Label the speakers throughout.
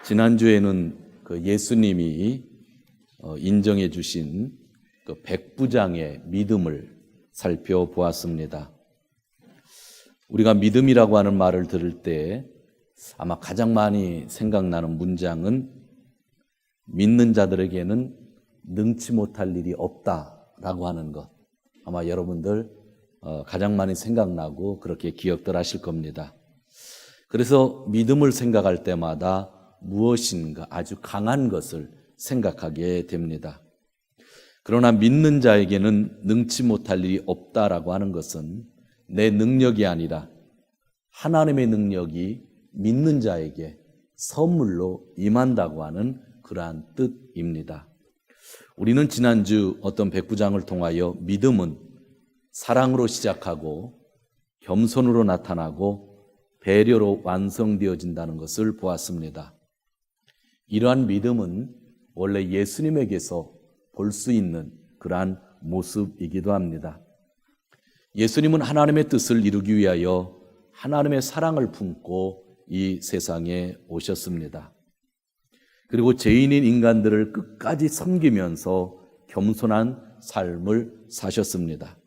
Speaker 1: 지난주에는 그 예수님이 인정해 주신 그 백부장의 믿음을 살펴보았습니다. 우리가 믿음이라고 하는 말을 들을 때 아마 가장 많이 생각나는 문장은 믿는 자들에게는 능치 못할 일이 없다라고 하는 것. 아마 여러분들 가장 많이 생각나고 그렇게 기억들 하실 겁니다. 그래서 믿음을 생각할 때마다 무엇인가 아주 강한 것을 생각하게 됩니다. 그러나 믿는 자에게는 능치 못할 일이 없다라고 하는 것은 내 능력이 아니라 하나님의 능력이 믿는 자에게 선물로 임한다고 하는 그러한 뜻입니다. 우리는 지난주 어떤 백부장을 통하여 믿음은 사랑으로 시작하고 겸손으로 나타나고 배려로 완성되어진다는 것을 보았습니다. 이러한 믿음은 원래 예수님에게서 볼 수 있는 그러한 모습이기도 합니다. 예수님은 하나님의 뜻을 이루기 위하여 하나님의 사랑을 품고 이 세상에 오셨습니다. 그리고 죄인인 인간들을 끝까지 섬기면서 겸손한 삶을 사셨습니다.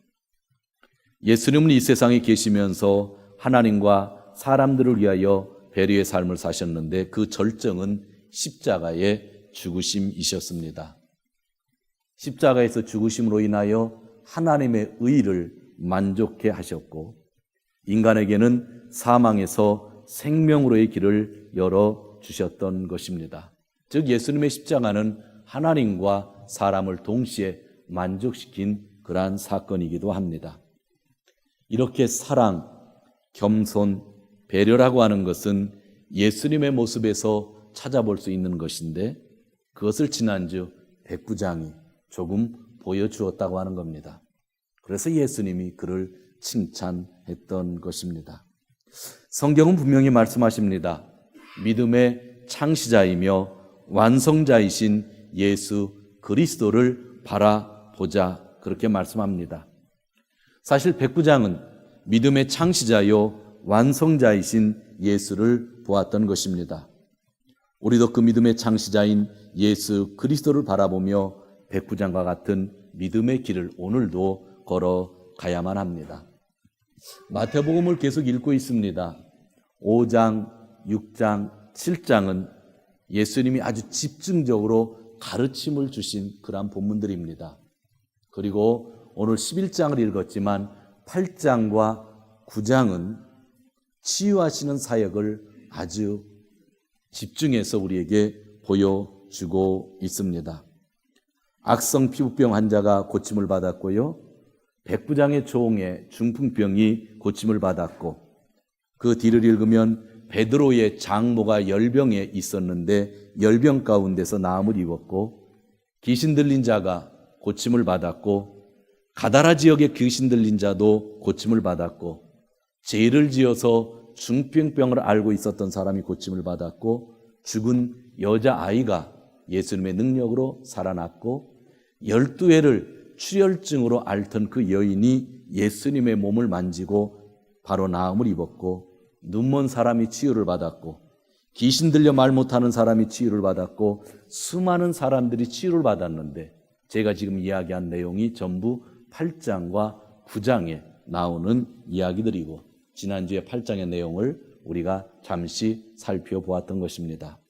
Speaker 1: 예수님은 이 세상에 계시면서 하나님과 사람들을 위하여 배려의 삶을 사셨는데 그 절정은 십자가의 죽으심이셨습니다. 십자가에서 죽으심으로 인하여 하나님의 의를 만족해 하셨고 인간에게는 사망에서 생명으로의 길을 열어주셨던 것입니다. 즉 예수님의 십자가는 하나님과 사람을 동시에 만족시킨 그러한 사건이기도 합니다. 이렇게 사랑, 겸손, 배려라고 하는 것은 예수님의 모습에서 찾아볼 수 있는 것인데 그것을 지난주 백부장이 조금 보여주었다고 하는 겁니다. 그래서 예수님이 그를 칭찬했던 것입니다. 성경은 분명히 말씀하십니다. 믿음의 창시자이며 완성자이신 예수 그리스도를 바라보자 그렇게 말씀합니다. 사실 백부장은 믿음의 창시자요 완성자이신 예수를 보았던 것입니다. 우리도 그 믿음의 창시자인 예수 그리스도를 바라보며 백부장과 같은 믿음의 길을 오늘도 걸어가야만 합니다. 마태복음을 계속 읽고 있습니다. 5장, 6장, 7장은 예수님이 아주 집중적으로 가르침을 주신 그러한 본문들입니다. 그리고 오늘 11장을 읽었지만 8장과 9장은 치유하시는 사역을 아주 집중해서 우리에게 보여주고 있습니다. 악성 피부병 환자가 고침을 받았고요. 백부장의 종의 중풍병이 고침을 받았고 그 뒤를 읽으면 베드로의 장모가 열병에 있었는데 열병 가운데서 나음을 입었고 귀신 들린 자가 고침을 받았고 가다라 지역의 귀신 들린 자도 고침을 받았고 죄를 지어서 중풍병을 앓고 있었던 사람이 고침을 받았고 죽은 여자아이가 예수님의 능력으로 살아났고 12회를 출혈증으로 앓던 그 여인이 예수님의 몸을 만지고 바로 나음을 입었고 눈먼 사람이 치유를 받았고 귀신 들려 말 못하는 사람이 치유를 받았고 수많은 사람들이 치유를 받았는데 제가 지금 이야기한 내용이 전부 8장과 9장에 나오는 이야기들이고 지난주에 8장의 내용을 우리가 잠시 살펴보았던 것입니다.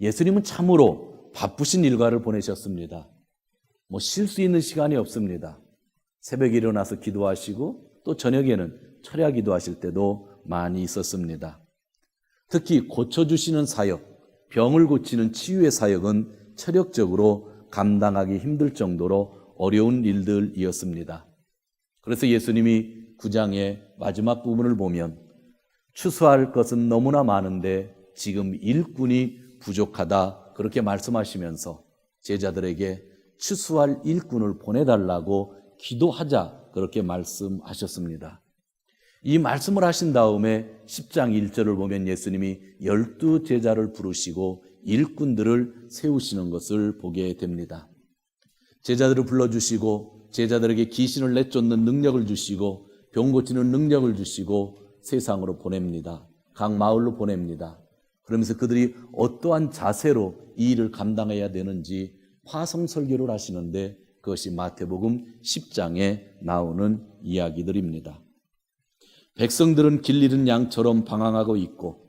Speaker 1: 예수님은 참으로 바쁘신 일과를 보내셨습니다. 쉴 수 있는 시간이 없습니다. 새벽에 일어나서 기도하시고 또 저녁에는 철야 기도하실 때도 많이 있었습니다. 특히 고쳐주시는 사역, 병을 고치는 치유의 사역은 체력적으로 감당하기 힘들 정도로 어려운 일들이었습니다. 그래서 예수님이 9장의 마지막 부분을 보면 추수할 것은 너무나 많은데 지금 일꾼이 부족하다 그렇게 말씀하시면서 제자들에게 추수할 일꾼을 보내달라고 기도하자 그렇게 말씀하셨습니다. 이 말씀을 하신 다음에 10장 1절을 보면 예수님이 12제자를 부르시고 일꾼들을 세우시는 것을 보게 됩니다. 제자들을 불러주시고 제자들에게 귀신을 내쫓는 능력을 주시고 병 고치는 능력을 주시고 세상으로 보냅니다. 각 마을로 보냅니다. 그러면서 그들이 어떠한 자세로 이 일을 감당해야 되는지 화성 설교를 하시는데 그것이 마태복음 10장에 나오는 이야기들입니다. 백성들은 길 잃은 양처럼 방황하고 있고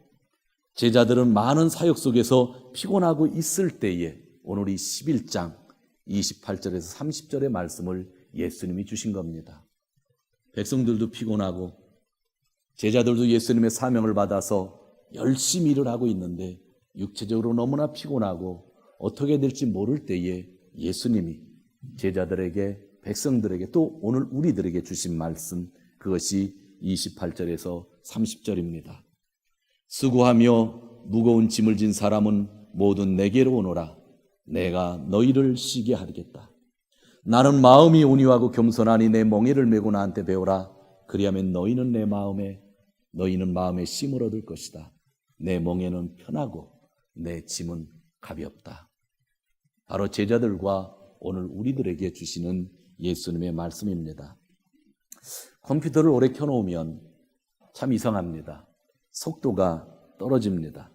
Speaker 1: 제자들은 많은 사역 속에서 피곤하고 있을 때에 오늘 이 11장 28절에서 30절의 말씀을 예수님이 주신 겁니다. 백성들도 피곤하고 제자들도 예수님의 사명을 받아서 열심히 일을 하고 있는데 육체적으로 너무나 피곤하고 어떻게 될지 모를 때에 예수님이 제자들에게 백성들에게 또 오늘 우리들에게 주신 말씀 그것이 28절에서 30절입니다. 수고하며 무거운 짐을 진 사람은 모두 내게로 오너라. 내가 너희를 쉬게 하겠다. 나는 마음이 온유하고 겸손하니 내 멍에를 메고 나한테 배우라. 그리하면 너희는 마음에 쉼을 얻을 것이다. 내 멍에는 편하고 내 짐은 가볍다. 바로 제자들과 오늘 우리들에게 주시는 예수님의 말씀입니다. 컴퓨터를 오래 켜놓으면 참 이상합니다. 속도가 떨어집니다.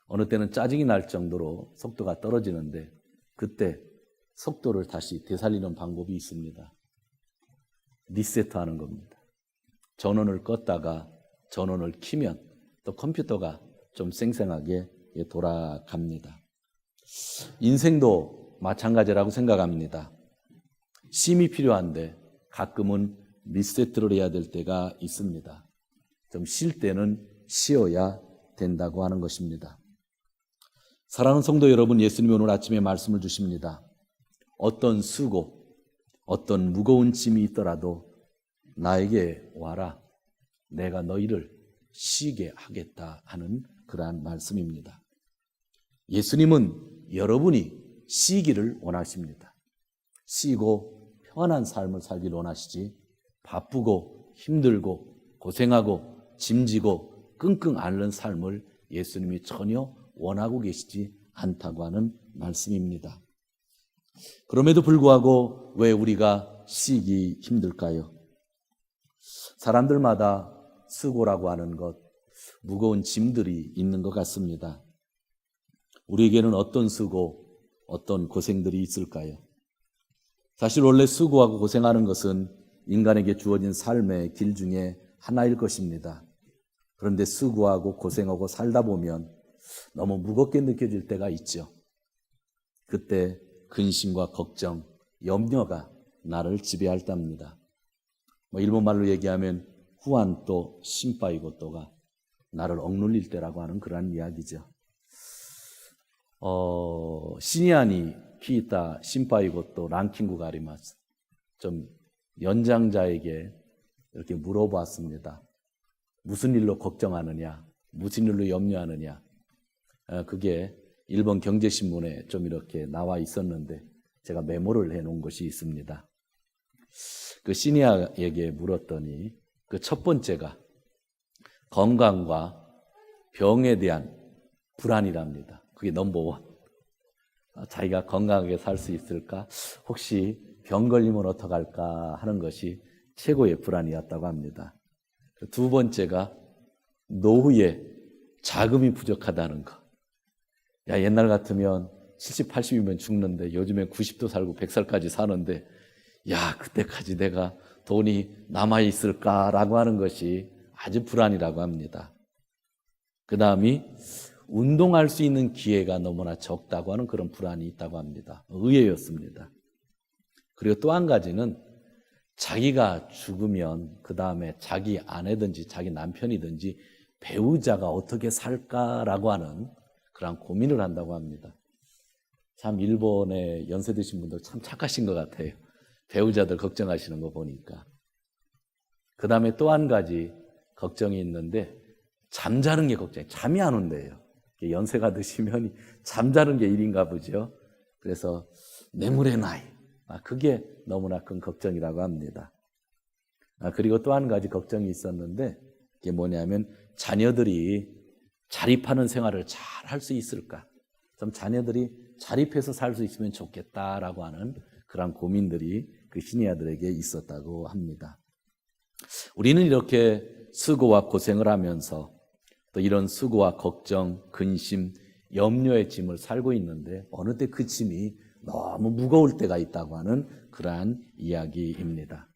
Speaker 1: 어느 때는 짜증이 날 정도로 속도가 떨어지는데 그때 속도를 다시 되살리는 방법이 있습니다. 리셋하는 겁니다. 전원을 껐다가 전원을 켜면 또 컴퓨터가 좀 쌩쌩하게 돌아갑니다. 인생도 마찬가지라고 생각합니다. 쉼이 필요한데 가끔은 리셋을 해야 될 때가 있습니다. 좀 쉴 때는 쉬어야 된다고 하는 것입니다. 사랑하는 성도 여러분, 예수님이 오늘 아침에 말씀을 주십니다. 어떤 수고, 어떤 무거운 짐이 있더라도 나에게 와라. 내가 너희를 쉬게 하겠다 하는 그러한 말씀입니다. 예수님은 여러분이 쉬기를 원하십니다. 쉬고 편한 삶을 살기를 원하시지 바쁘고 힘들고 고생하고 짐지고 끙끙 앓는 삶을 예수님이 전혀 원하고 계시지 않다고 하는 말씀입니다. 그럼에도 불구하고 왜 우리가 쉬기 힘들까요? 사람들마다 수고라고 하는 것, 무거운 짐들이 있는 것 같습니다. 우리에게는 어떤 수고, 어떤 고생들이 있을까요? 사실 원래 수고하고 고생하는 것은 인간에게 주어진 삶의 길 중에 하나일 것입니다. 그런데 수고하고 고생하고 살다 보면 너무 무겁게 느껴질 때가 있죠. 그때 근심과 걱정, 염려가 나를 지배할 때입니다. 일본말로 얘기하면 후안또 심파이고또가 나를 억눌릴 때라고 하는 그러한 이야기죠. 시니아니 키이타 심파이고또 랑킹구가 아리마스. 좀 연장자에게 이렇게 물어봤습니다. 무슨 일로 걱정하느냐? 무슨 일로 염려하느냐? 그게 일본 경제신문에 좀 이렇게 나와 있었는데 제가 메모를 해놓은 것이 있습니다. 그 시니아에게 물었더니 그 첫 번째가 건강과 병에 대한 불안이랍니다. 그게 넘버원. 자기가 건강하게 살 수 있을까? 혹시 병 걸리면 어떡할까 하는 것이 최고의 불안이었다고 합니다. 두 번째가 노후에 자금이 부족하다는 것. 야, 옛날 같으면 70, 80이면 죽는데 요즘엔 90도 살고 100살까지 사는데 야, 그때까지 내가 돈이 남아있을까라고 하는 것이 아주 불안이라고 합니다. 그 다음이 운동할 수 있는 기회가 너무나 적다고 하는 그런 불안이 있다고 합니다. 의외였습니다. 그리고 또 한 가지는 자기가 죽으면 그 다음에 자기 아내든지 자기 남편이든지 배우자가 어떻게 살까라고 하는 그런 고민을 한다고 합니다. 참 일본의 연세 드신 분들 참 착하신 것 같아요. 배우자들 걱정하시는 거 보니까. 그 다음에 또 한 가지 걱정이 있는데 잠자는 게 걱정이에요. 잠이 안 온대요. 연세가 드시면 잠자는 게 일인가 보죠. 그래서 내물의 나이. 그게 너무나 큰 걱정이라고 합니다. 그리고 또 한 가지 걱정이 있었는데 그게 뭐냐면 자녀들이 자립하는 생활을 잘 할 수 있을까? 좀 자녀들이 자립해서 살 수 있으면 좋겠다라고 하는 그런 고민들이 그 시니아들에게 있었다고 합니다. 우리는 이렇게 수고와 고생을 하면서 또 이런 수고와 걱정, 근심, 염려의 짐을 살고 있는데 어느 때 그 짐이 너무 무거울 때가 있다고 하는 그러한 이야기입니다.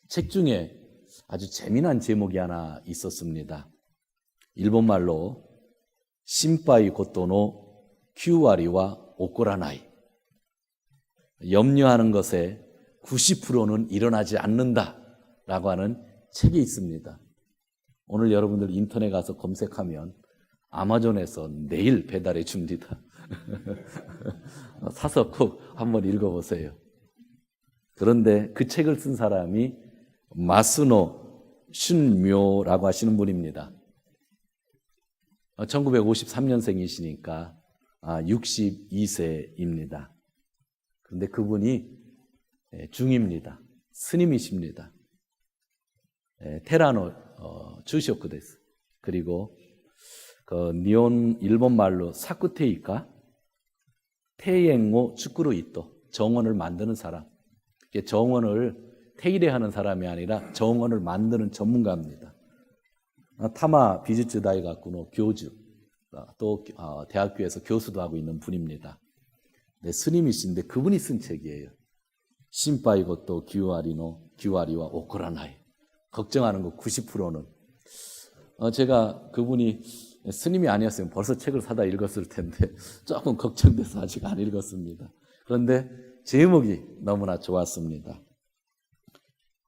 Speaker 1: 책 중에 아주 재미난 제목이 하나 있었습니다. 일본말로 신바이 고토노 큐와리와 오코라나이, 염려하는 것에 90%는 일어나지 않는다라고 하는 책이 있습니다. 오늘 여러분들 인터넷 가서 검색하면 아마존에서 내일 배달해 줍니다. 사서 꼭 한번 읽어보세요. 그런데 그 책을 쓴 사람이 마스노 슌묘라고 하시는 분입니다. 1953년생이시니까 62세입니다. 그런데 그분이 중입니다. 스님이십니다. 테라노 주쇼크 데스. 그리고 그 니온 일본말로 사쿠테이카 테이엥오 축구로 이또, 정원을 만드는 사람. 정원을 테이레하는 사람이 아니라 정원을 만드는 전문가입니다. 타마 비즈츠 다이가쿠노 교주, 또 대학교에서 교수도 하고 있는 분입니다. 네, 스님이신데 그분이 쓴 책이에요. 신바이고또 규와리와 오코라나이. 걱정하는 거 90%는. 제가 그분이 스님이 아니었으면 벌써 책을 사다 읽었을 텐데 조금 걱정돼서 아직 안 읽었습니다. 그런데 제목이 너무나 좋았습니다.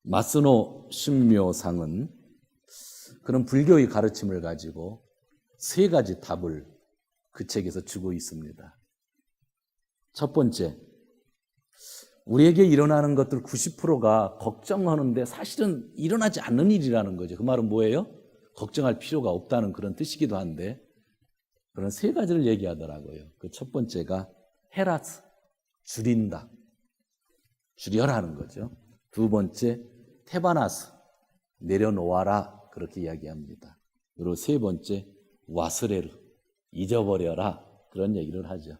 Speaker 1: 마스노 슌묘상은 그런 불교의 가르침을 가지고 세 가지 답을 그 책에서 주고 있습니다. 첫 번째, 우리에게 일어나는 것들 90%가 걱정하는데 사실은 일어나지 않는 일이라는 거죠. 그 말은 뭐예요? 걱정할 필요가 없다는 그런 뜻이기도 한데 그런 세 가지를 얘기하더라고요. 그 첫 번째가 헤라스, 줄인다, 줄여라는 거죠. 두 번째 테바나스, 내려놓아라, 그렇게 이야기합니다. 그리고 세 번째 와스레르, 잊어버려라, 그런 얘기를 하죠.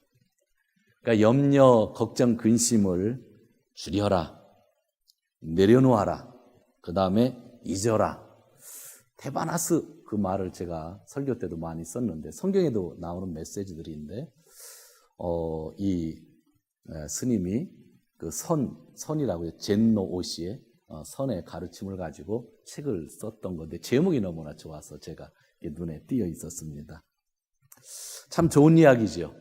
Speaker 1: 그러니까 염려, 걱정, 근심을 줄여라, 내려놓아라, 그 다음에 잊어라. 테바나스, 그 말을 제가 설교 때도 많이 썼는데 성경에도 나오는 메시지들인데 이 스님이 그 선이라고 해요. 젠노 오시의 선의 가르침을 가지고 책을 썼던 건데 제목이 너무나 좋아서 제가 눈에 띄어 있었습니다. 참 좋은 이야기죠.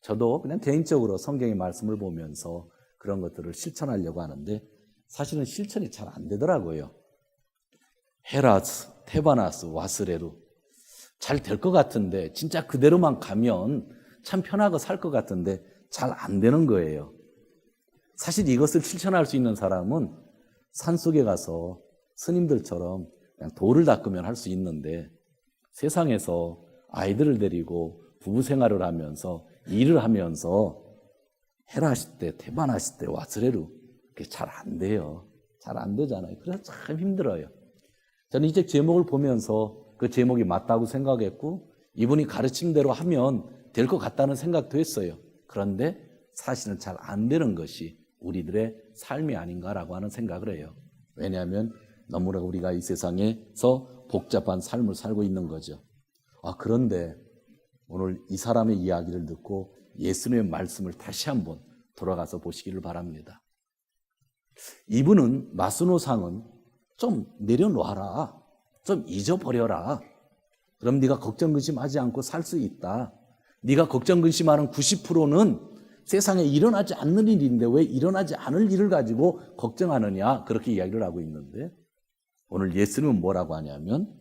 Speaker 1: 저도 그냥 개인적으로 성경의 말씀을 보면서 그런 것들을 실천하려고 하는데 사실은 실천이 잘 안 되더라고요. 헤라스, 테바나스, 와스레루, 잘 될 것 같은데 진짜 그대로만 가면 참 편하고 살 것 같은데 잘 안 되는 거예요. 사실 이것을 실천할 수 있는 사람은 산속에 가서 스님들처럼 그냥 돌을 닦으면 할 수 있는데 세상에서 아이들을 데리고 부부 생활을 하면서 일을 하면서 헤라시 때, 테바나시 때, 와스레루, 그게 잘 안 돼요. 잘 안 되잖아요. 그래서 참 힘들어요. 저는 이 책 제목을 보면서 그 제목이 맞다고 생각했고 이분이 가르침대로 하면 될 것 같다는 생각도 했어요. 그런데 사실은 잘 안 되는 것이 우리들의 삶이 아닌가라고 하는 생각을 해요. 왜냐하면 너무나 우리가 이 세상에서 복잡한 삶을 살고 있는 거죠. 그런데 오늘 이 사람의 이야기를 듣고 예수님의 말씀을 다시 한번 돌아가서 보시기를 바랍니다. 이분은 마스노상은 좀 내려놓아라, 좀 잊어버려라. 그럼 네가 걱정 근심하지 않고 살 수 있다. 네가 걱정 근심하는 90%는 세상에 일어나지 않는 일인데 왜 일어나지 않을 일을 가지고 걱정하느냐, 그렇게 이야기를 하고 있는데 오늘 예수님은 뭐라고 하냐면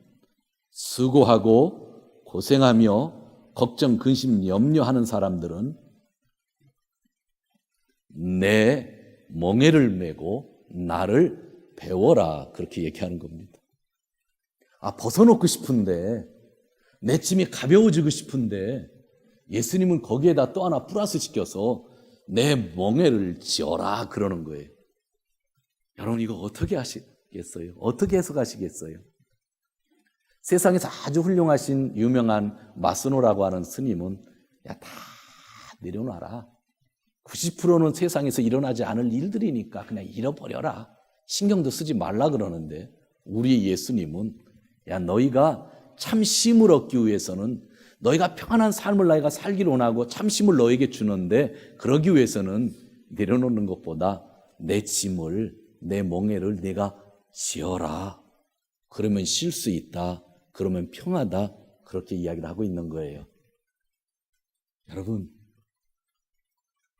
Speaker 1: 수고하고 고생하며 걱정 근심 염려하는 사람들은 내 멍에를 메고 나를 배워라, 그렇게 얘기하는 겁니다. 벗어놓고 싶은데 내 짐이 가벼워지고 싶은데 예수님은 거기에다 또 하나 플러스 시켜서 내 멍에를 지어라, 그러는 거예요. 여러분 이거 어떻게 하시겠어요? 어떻게 해석하시겠어요? 세상에서 아주 훌륭하신 유명한 마스노라고 하는 스님은 다 내려놔라. 90%는 세상에서 일어나지 않을 일들이니까 그냥 잃어버려라. 신경도 쓰지 말라 그러는데 우리 예수님은 너희가 참심을 얻기 위해서는 너희가 평안한 삶을 너희가 살기를 원하고 참심을 너에게 주는데 그러기 위해서는 내려놓는 것보다 내 짐을 내 멍에를 내가 지어라. 그러면 쉴 수 있다. 그러면 평하다. 그렇게 이야기를 하고 있는 거예요. 여러분,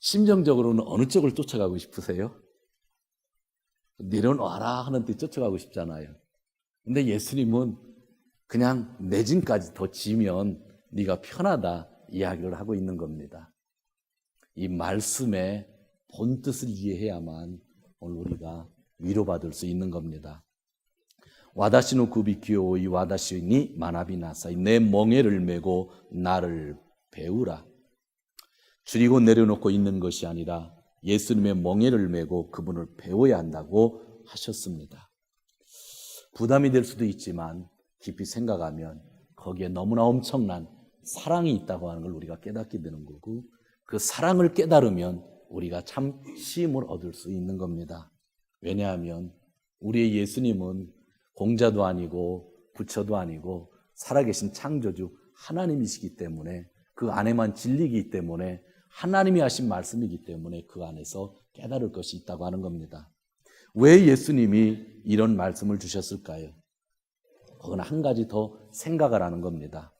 Speaker 1: 심정적으로는 어느 쪽을 쫓아가고 싶으세요? 내려놔라 하는 데 쫓아가고 싶잖아요. 근데 예수님은 그냥 내 짐까지 더 지면 네가 편하다 이야기를 하고 있는 겁니다. 이 말씀의 본뜻을 이해해야만 오늘 우리가 위로받을 수 있는 겁니다. 와다시노 구비키오이 와다시니 마나비 나사이 내 멍에를 메고 나를 배우라. 줄이고 내려놓고 있는 것이 아니라 예수님의 멍에를 메고 그분을 배워야 한다고 하셨습니다. 부담이 될 수도 있지만 깊이 생각하면 거기에 너무나 엄청난 사랑이 있다고 하는 걸 우리가 깨닫게 되는 거고 그 사랑을 깨달으면 우리가 참 쉼을 얻을 수 있는 겁니다. 왜냐하면 우리의 예수님은 공자도 아니고 부처도 아니고 살아계신 창조주 하나님이시기 때문에 그 안에만 진리이기 때문에 하나님이 하신 말씀이기 때문에 그 안에서 깨달을 것이 있다고 하는 겁니다. 왜 예수님이 이런 말씀을 주셨을까요? 그건 한 가지 더 생각을 하는 겁니다.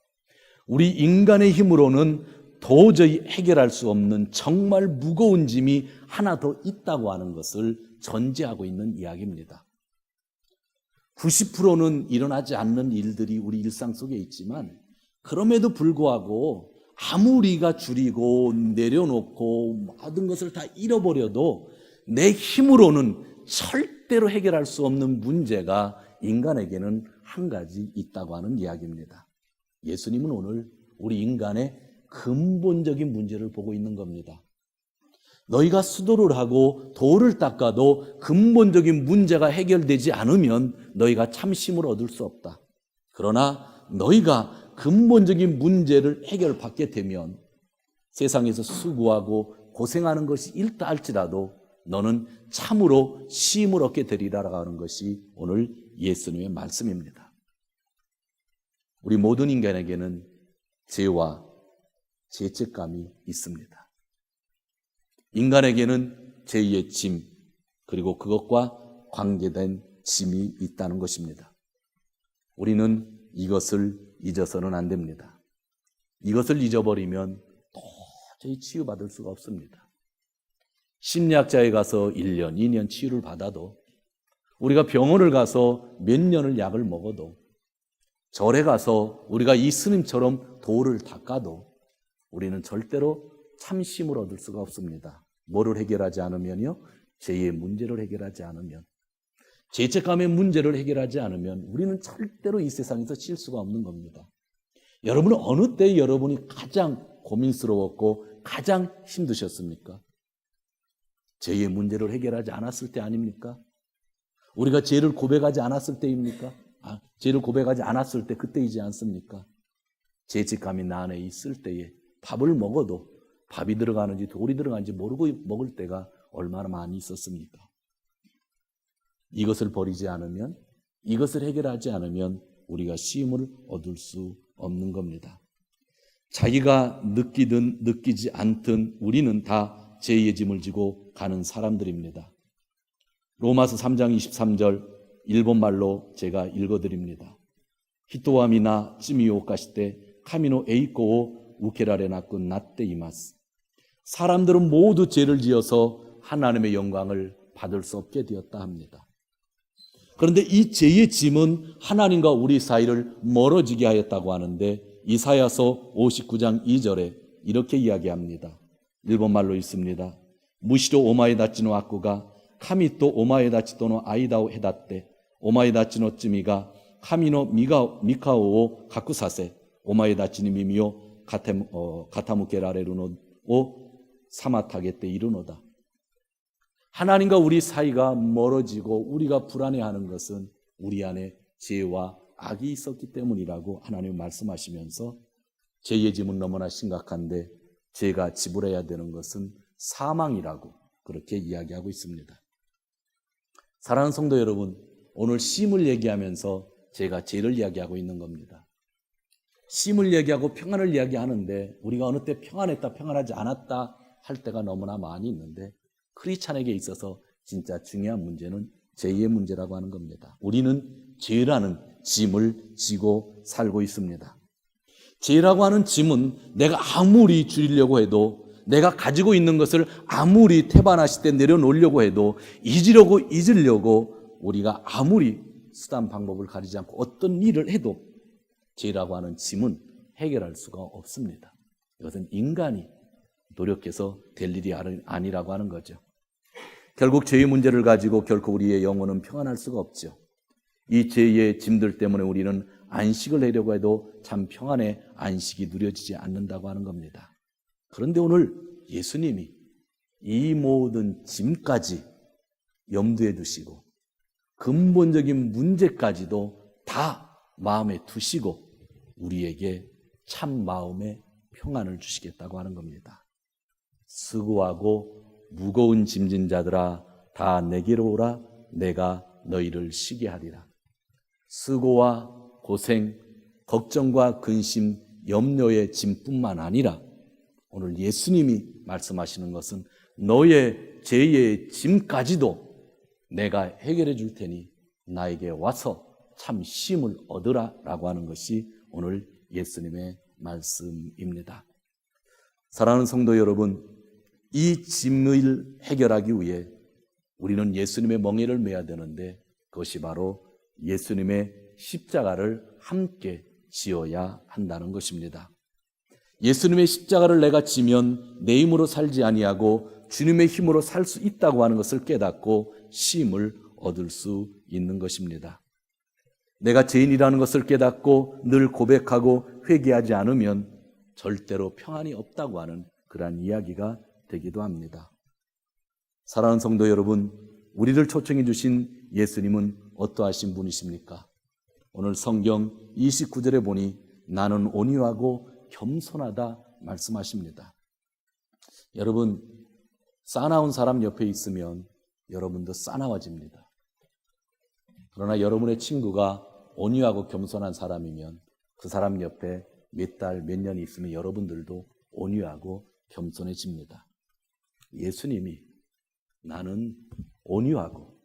Speaker 1: 우리 인간의 힘으로는 도저히 해결할 수 없는 정말 무거운 짐이 하나 더 있다고 하는 것을 전제하고 있는 이야기입니다. 90%는 일어나지 않는 일들이 우리 일상 속에 있지만 그럼에도 불구하고 아무리가 줄이고 내려놓고 모든 것을 다 잃어버려도 내 힘으로는 절대로 해결할 수 없는 문제가 인간에게는 한 가지 있다고 하는 이야기입니다. 예수님은 오늘 우리 인간의 근본적인 문제를 보고 있는 겁니다. 너희가 수도를 하고 돌을 닦아도 근본적인 문제가 해결되지 않으면 너희가 참심을 얻을 수 없다. 그러나 너희가 근본적인 문제를 해결받게 되면 세상에서 수고하고 고생하는 것이 일다 할지라도 너는 참으로 쉼을 얻게 되리라라고 하는 것이 오늘 예수님의 말씀입니다. 우리 모든 인간에게는 죄와 죄책감이 있습니다. 인간에게는 죄의 짐 그리고 그것과 관계된 짐이 있다는 것입니다. 우리는 이것을 잊어서는 안 됩니다. 이것을 잊어버리면 도저히 치유받을 수가 없습니다. 심리학자에 가서 1년, 2년 치유를 받아도 우리가 병원을 가서 몇 년을 약을 먹어도 절에 가서 우리가 이 스님처럼 돌을 닦아도 우리는 절대로 참심을 얻을 수가 없습니다. 뭐를 해결하지 않으면요? 죄의 문제를 해결하지 않으면, 죄책감의 문제를 해결하지 않으면 우리는 절대로 이 세상에서 쉴 수가 없는 겁니다. 여러분은 어느 때 여러분이 가장 고민스러웠고 가장 힘드셨습니까? 죄의 문제를 해결하지 않았을 때 아닙니까? 우리가 죄를 고백하지 않았을 때입니까? 죄를 고백하지 않았을 때 그때이지 않습니까? 죄책감이 나 안에 있을 때에 밥을 먹어도 밥이 들어가는지 돌이 들어가는지 모르고 먹을 때가 얼마나 많이 있었습니까? 이것을 버리지 않으면, 이것을 해결하지 않으면 우리가 쉼을 얻을 수 없는 겁니다. 자기가 느끼든 느끼지 않든 우리는 다 죄의 짐을 지고 가는 사람들입니다. 로마서 3장 23절 일본말로 제가 읽어드립니다. 히토와 미나 찌미오 까시테 카미노 에이코오 우케라레 나쿠 나떼 이마스. 사람들은 모두 죄를 지어서 하나님의 영광을 받을 수 없게 되었다 합니다. 그런데 이 죄의 짐은 하나님과 우리 사이를 멀어지게 하였다고 하는데 이사야서 59장 2절에 이렇게 이야기합니다. 일본말로 있습니다. 무시로 오마에다치노 아쿠가 카미토 오마에다치토노 아이다오 헤다떼 오마에다치노 쯔미가 카미노 미카오오 가쿠사세 오마에다치니 미미오 가타무케라레루노 오 사마타게떼 이르노다. 하나님과 우리 사이가 멀어지고 우리가 불안해하는 것은 우리 안에 죄와 악이 있었기 때문이라고 하나님 말씀하시면서 죄의 짐은 너무나 심각한데 죄가 지불해야 되는 것은 사망이라고 그렇게 이야기하고 있습니다. 사랑하는 성도 여러분, 오늘 쉼을 얘기하면서 제가 죄를 이야기하고 있는 겁니다. 쉼을 얘기하고 평안을 이야기하는데 우리가 어느 때 평안했다, 평안하지 않았다 할 때가 너무나 많이 있는데 크리스찬에게 있어서 진짜 중요한 문제는 죄의 문제라고 하는 겁니다. 우리는 죄라는 짐을 지고 살고 있습니다. 죄라고 하는 짐은 내가 아무리 줄이려고 해도, 내가 가지고 있는 것을 아무리 태반하실 때 내려놓으려고 해도, 잊으려고 우리가 아무리 수단 방법을 가리지 않고 어떤 일을 해도 죄라고 하는 짐은 해결할 수가 없습니다. 이것은 인간이 노력해서 될 일이 아니라고 하는 거죠. 결국 죄의 문제를 가지고 결코 우리의 영혼은 평안할 수가 없죠. 이 죄의 짐들 때문에 우리는 안식을 하려고 해도 참 평안의 안식이 누려지지 않는다고 하는 겁니다. 그런데 오늘 예수님이 이 모든 짐까지 염두에 두시고 근본적인 문제까지도 다 마음에 두시고 우리에게 참 마음의 평안을 주시겠다고 하는 겁니다. 수고하고 무거운 짐진 자들아 다 내게로 오라. 내가 너희를 쉬게 하리라. 수고와 고생, 걱정과 근심, 염려의 짐뿐만 아니라 오늘 예수님이 말씀하시는 것은 너의 죄의 짐까지도 내가 해결해 줄 테니 나에게 와서 참 쉼을 얻으라 라고 하는 것이 오늘 예수님의 말씀입니다. 사랑하는 성도 여러분, 이 짐을 해결하기 위해 우리는 예수님의 멍에를 메야 되는데 그것이 바로 예수님의 십자가를 함께 지어야 한다는 것입니다. 예수님의 십자가를 내가 지면 내 힘으로 살지 아니하고 주님의 힘으로 살 수 있다고 하는 것을 깨닫고 쉼을 얻을 수 있는 것입니다. 내가 죄인이라는 것을 깨닫고 늘 고백하고 회개하지 않으면 절대로 평안이 없다고 하는 그러한 이야기가 되기도 합니다. 사랑하는 성도 여러분, 우리를 초청해 주신 예수님은 어떠하신 분이십니까? 오늘 성경 29절에 보니 나는 온유하고 겸손하다 말씀하십니다. 여러분, 싸나운 사람 옆에 있으면 여러분도 싸나워집니다. 그러나 여러분의 친구가 온유하고 겸손한 사람이면 그 사람 옆에 몇 달, 몇 년이 있으면 여러분들도 온유하고 겸손해집니다. 예수님이 나는 온유하고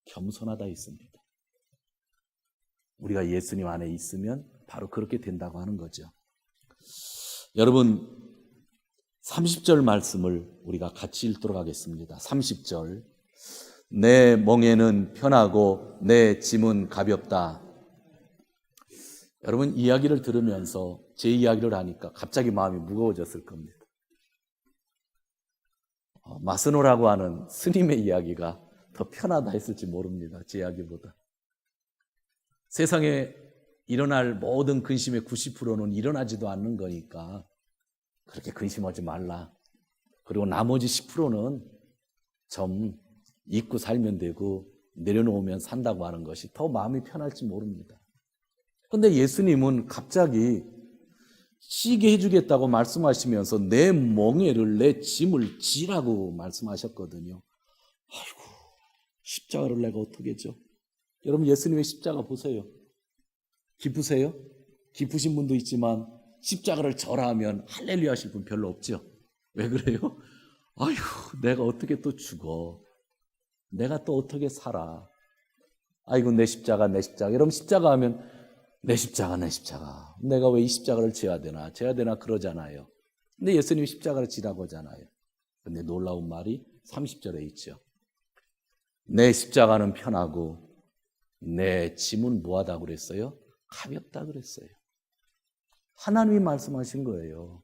Speaker 1: 겸손하다 했습니다. 우리가 예수님 안에 있으면 바로 그렇게 된다고 하는 거죠. 여러분, 30절 말씀을 우리가 같이 읽도록 하겠습니다. 30절. 내 멍에는 편하고 내 짐은 가볍다. 여러분, 이야기를 들으면서 제 이야기를 하니까 갑자기 마음이 무거워졌을 겁니다. 마스노라고 하는 스님의 이야기가 더 편하다 했을지 모릅니다. 제 이야기보다. 세상에 일어날 모든 근심의 90%는 일어나지도 않는 거니까 그렇게 근심하지 말라. 그리고 나머지 10%는 좀 잊고 살면 되고 내려놓으면 산다고 하는 것이 더 마음이 편할지 모릅니다. 그런데 예수님은 갑자기 쉬게 해주겠다고 말씀하시면서 내 멍에를, 내 짐을 지라고 말씀하셨거든요. 아이고, 십자가를 내가 어떻게 져? 여러분, 예수님의 십자가 보세요. 기쁘세요? 기쁘신 분도 있지만 십자가를 져라 하면 할렐루야 하실 분 별로 없죠. 왜 그래요? 아이고, 내가 어떻게 또 죽어? 내가 또 어떻게 살아? 아이고, 내 십자가, 내 십자가. 여러분, 십자가 하면 내 십자가, 내 십자가. 내가 왜 이 십자가를 져야 되나? 그러잖아요. 근데 예수님이 십자가를 지라고 하잖아요. 근데 놀라운 말이 30절에 있죠. 내 십자가는 편하고 내 짐은 뭐하다고 그랬어요? 가볍다 그랬어요. 하나님이 말씀하신 거예요.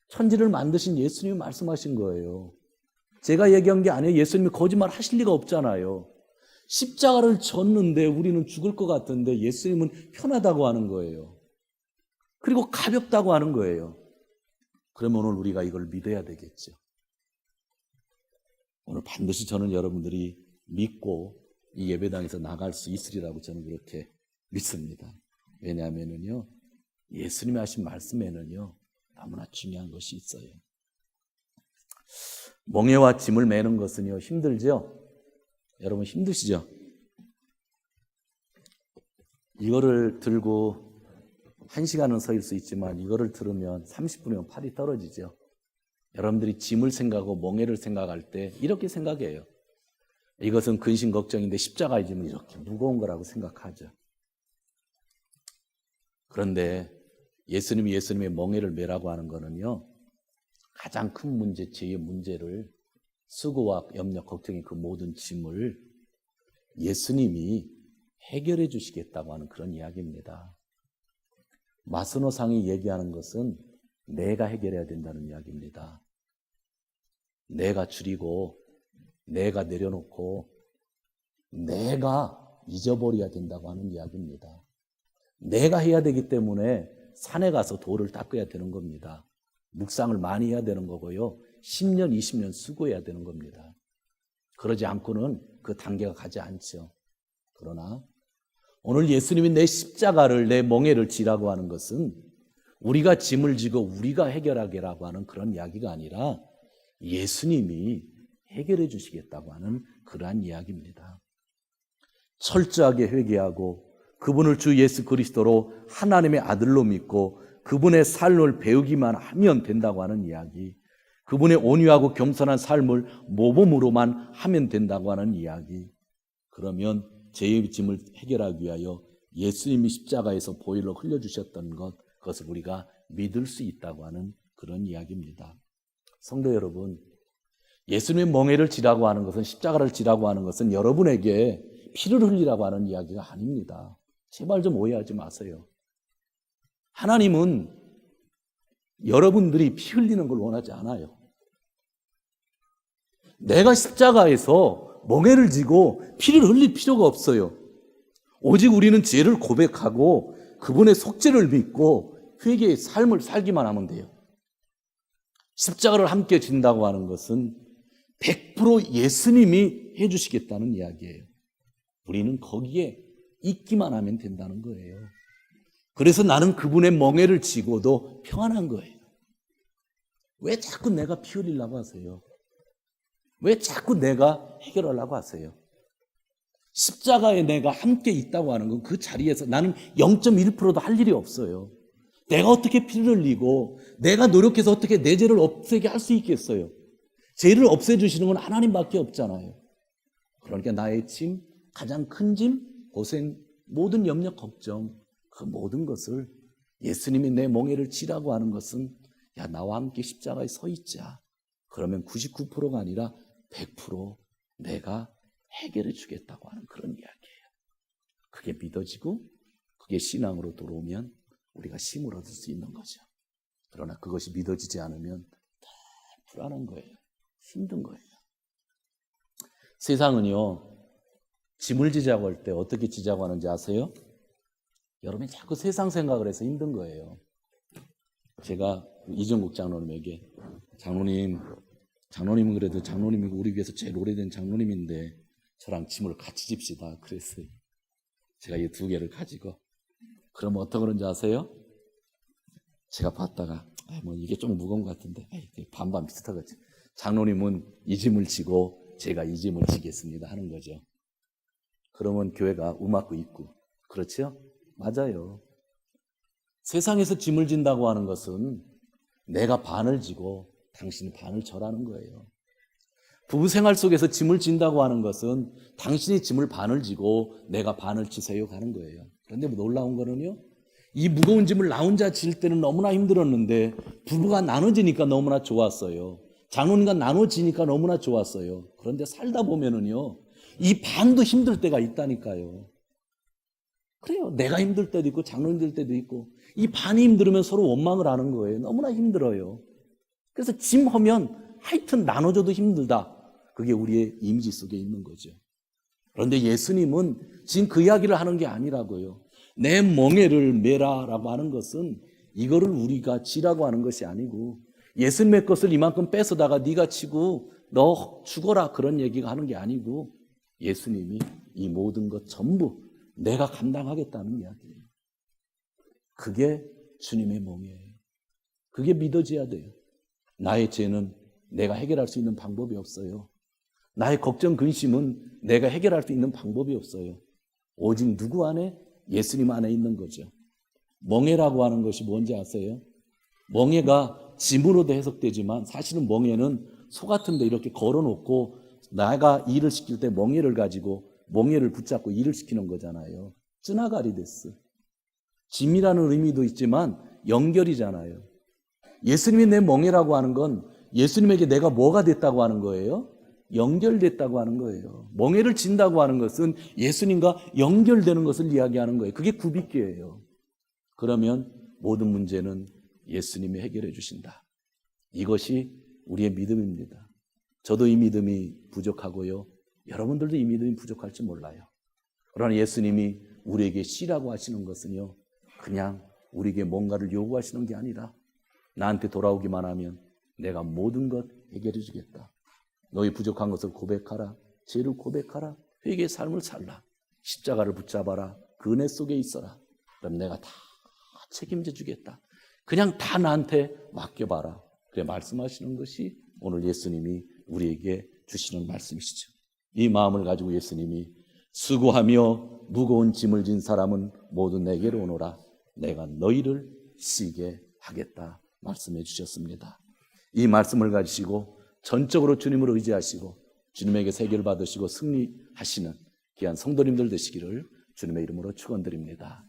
Speaker 1: 천지를 만드신 예수님이 말씀하신 거예요. 제가 얘기한 게 아니에요. 예수님이 거짓말 하실 리가 없잖아요. 십자가를 졌는데 우리는 죽을 것 같은데 예수님은 편하다고 하는 거예요. 그리고 가볍다고 하는 거예요. 그러면 오늘 우리가 이걸 믿어야 되겠죠. 오늘 반드시 저는 여러분들이 믿고 이 예배당에서 나갈 수 있으리라고 저는 그렇게 믿습니다. 왜냐하면요, 예수님이 하신 말씀에는요, 너무나 중요한 것이 있어요. 멍에와 짐을 매는 것은요, 힘들죠? 여러분 힘드시죠? 이거를 들고 1시간은 서일 수 있지만 이거를 들으면 30분이면 팔이 떨어지죠. 여러분들이 짐을 생각하고 멍에를 생각할 때 이렇게 생각해요. 이것은 근심 걱정인데 십자가의 짐은 이렇게 무거운 거라고 생각하죠. 그런데 예수님이 예수님의 멍에를 메라고 하는 거는요, 가장 큰 문제, 죄의 문제를, 수고와 염려, 걱정의 그 모든 짐을 예수님이 해결해 주시겠다고 하는 그런 이야기입니다. 마스노상이 얘기하는 것은 내가 해결해야 된다는 이야기입니다. 내가 줄이고 내가 내려놓고 내가 잊어버려야 된다고 하는 이야기입니다. 내가 해야 되기 때문에 산에 가서 돌을 닦아야 되는 겁니다. 묵상을 많이 해야 되는 거고요. 10년, 20년 수고해야 되는 겁니다. 그러지 않고는 그 단계가 가지 않죠. 그러나 오늘 예수님이 내 십자가를, 내 멍에를 지라고 하는 것은 우리가 짐을 지고 우리가 해결하게라고 하는 그런 이야기가 아니라 예수님이 해결해 주시겠다고 하는 그러한 이야기입니다. 철저하게 회개하고 그분을 주 예수 그리스도로 하나님의 아들로 믿고 그분의 삶을 배우기만 하면 된다고 하는 이야기, 그분의 온유하고 겸손한 삶을 모범으로만 하면 된다고 하는 이야기, 그러면 죄의 짐을 해결하기 위하여 예수님이 십자가에서 보혈로 흘려주셨던 것, 그것을 우리가 믿을 수 있다고 하는 그런 이야기입니다. 성도 여러분, 예수님의 멍에를 지라고 하는 것은, 십자가를 지라고 하는 것은 여러분에게 피를 흘리라고 하는 이야기가 아닙니다. 제발 좀 오해하지 마세요. 하나님은 여러분들이 피 흘리는 걸 원하지 않아요. 내가 십자가에서 멍에를 지고 피를 흘릴 필요가 없어요. 오직 우리는 죄를 고백하고 그분의 속죄를 믿고 회개의 삶을 살기만 하면 돼요. 십자가를 함께 진다고 하는 것은 100% 예수님이 해주시겠다는 이야기예요. 우리는 거기에 있기만 하면 된다는 거예요. 그래서 나는 그분의 멍에를 지고도 평안한 거예요. 왜 자꾸 내가 피 흘리려고 하세요? 왜 자꾸 내가 해결하려고 하세요? 십자가에 내가 함께 있다고 하는 건 그 자리에서 나는 0.1%도 할 일이 없어요. 내가 어떻게 피를 흘리고 내가 노력해서 어떻게 내 죄를 없애게 할 수 있겠어요? 죄를 없애주시는 건 하나님밖에 없잖아요. 그러니까 나의 짐, 가장 큰 짐, 고생, 모든 염려, 걱정, 그 모든 것을 예수님이 내 멍에를 지라고 하는 것은, 야, 나와 함께 십자가에 서 있자. 그러면 99%가 아니라 100% 내가 해결해 주겠다고 하는 그런 이야기예요. 그게 믿어지고 그게 신앙으로 들어오면 우리가 힘을 얻을 수 있는 거죠. 그러나 그것이 믿어지지 않으면 다 불안한 거예요. 힘든 거예요. 세상은요, 짐을 지자고 할 때 어떻게 지자고 하는지 아세요? 여러분이 자꾸 세상 생각을 해서 힘든 거예요. 제가 이정국 장로님에게, 장로님은 그래도 장로님이고 우리 위해서 제일 오래된 장로님인데 저랑 짐을 같이 집시다 그랬어요. 제가 이 2개를 가지고. 그럼 어떻게 그런지 아세요? 제가 봤다가 뭐 이게 좀 무거운 것 같은데 반반 비슷하겠지. 장로님은 이 짐을 지고 제가 이 짐을 지겠습니다 하는 거죠. 그러면 교회가 음악도 있고, 그렇죠? 맞아요. 세상에서 짐을 진다고 하는 것은 내가 반을 지고 당신이 반을 절하는 거예요. 부부 생활 속에서 짐을 진다고 하는 것은 당신이 짐을 반을 지고 내가 반을 지세요 가는 거예요. 그런데 놀라운 거는요, 이 무거운 짐을 나 혼자 질 때는 너무나 힘들었는데 부부가 나눠지니까 너무나 좋았어요. 장로님과 나눠지니까 너무나 좋았어요. 그런데 살다 보면은요, 이 반도 힘들 때가 있다니까요. 그래요. 내가 힘들 때도 있고 장로님 힘들 때도 있고, 이 반이 힘들으면 서로 원망을 하는 거예요. 너무나 힘들어요. 그래서 짐하면 하여튼 나눠줘도 힘들다. 그게 우리의 이미지 속에 있는 거죠. 그런데 예수님은 지금 그 이야기를 하는 게 아니라고요. 내 멍에를 메라라고 하는 것은 이거를 우리가 지라고 하는 것이 아니고, 예수님의 것을 이만큼 뺏어다가 네가 치고 너 죽어라 그런 얘기가 하는 게 아니고, 예수님이 이 모든 것 전부 내가 감당하겠다는 이야기예요. 그게 주님의 멍에예요. 그게 믿어져야 돼요. 나의 죄는 내가 해결할 수 있는 방법이 없어요. 나의 걱정, 근심은 내가 해결할 수 있는 방법이 없어요. 오직 누구 안에? 예수님 안에 있는 거죠. 멍에라고 하는 것이 뭔지 아세요? 멍에가 짐으로도 해석되지만 사실은 멍에는 소 같은 데 이렇게 걸어놓고 나가 일을 시킬 때 멍에를 가지고 멍에를 붙잡고 일을 시키는 거잖아요. 쯔나가리데스. 짐이라는 의미도 있지만 연결이잖아요. 예수님이 내 멍에라고 하는 건 예수님에게 내가 뭐가 됐다고 하는 거예요? 연결됐다고 하는 거예요. 멍에를 진다고 하는 것은 예수님과 연결되는 것을 이야기하는 거예요. 그게 굽이기예요. 그러면 모든 문제는 예수님이 해결해 주신다. 이것이 우리의 믿음입니다. 저도 이 믿음이 부족하고요. 여러분들도 이 믿음이 부족할지 몰라요. 그러나 예수님이 우리에게 쉬라고 하시는 것은요, 그냥 우리에게 뭔가를 요구하시는 게 아니라 나한테 돌아오기만 하면 내가 모든 것 해결해 주겠다. 너희 부족한 것을 고백하라. 죄를 고백하라. 회개의 삶을 살라. 십자가를 붙잡아라. 그 은혜 속에 있어라. 그럼 내가 다 책임져 주겠다. 그냥 다 나한테 맡겨봐라. 그래 말씀하시는 것이 오늘 예수님이 우리에게 주시는 말씀이시죠. 이 마음을 가지고 예수님이 수고하며 무거운 짐을 진 사람은 모두 내게로 오너라. 내가 너희를 쉬게 하겠다 말씀해 주셨습니다. 이 말씀을 가지시고 전적으로 주님을 의지하시고 주님에게 세계를 받으시고 승리하시는 귀한 성도님들 되시기를 주님의 이름으로 축원드립니다.